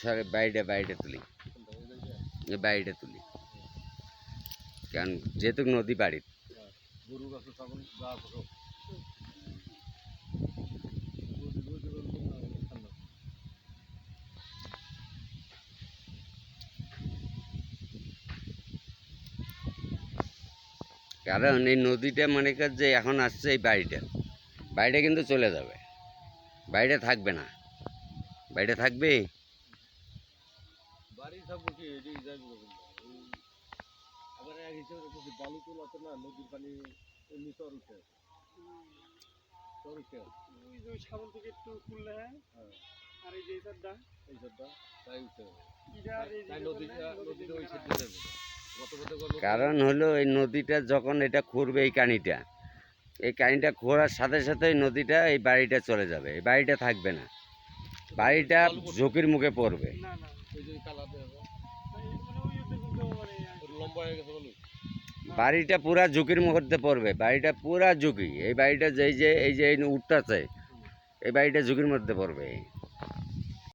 সরে বাইরে তুলি, বাইরে তুলি, কারণ যেহেতু নদী বাড়ি গরু গাছ তখন যা আছে কারণ এই নদীটা মনে কর যে এখন আসছে এই বাইরে কিন্তু চলে যাবে, বাইরে থাকবে না, বাইরে থাকবে বাড়ি থাকবো কি এটাই যাইব আবার এক হিসেবে দেখছি বালু তোলা তো না নদীর পানি এমনি চর উঠে ওই যে সামন থেকে একটু খুললে হ্যাঁ আর এই যে এই সাইডটা তাই উঠে তাই নদীটা ওই সাইডে যাবে কারণ হলো এই নদীটা যখন এটা খুঁড়বে এই কানিটা খোঁড়ার সাথে সাথে এই নদীটা এই বাড়িটা চলে যাবে, এই বাড়িটা থাকবে না, বাড়িটা ঝুঁকির মুখে পড়বে। না না ওই যে কালাতে হবে মানে ওই দেখুন তো মানে লম্বা হয়ে গেছে বলুন বাড়িটা পুরা ঝুঁকির মধ্যে পড়বে, বাড়িটা পুরা ঝুঁকি, এই বাড়িটা এই যে উঠতেছে এই বাড়িটা ঝুঁকির মধ্যে পড়বে।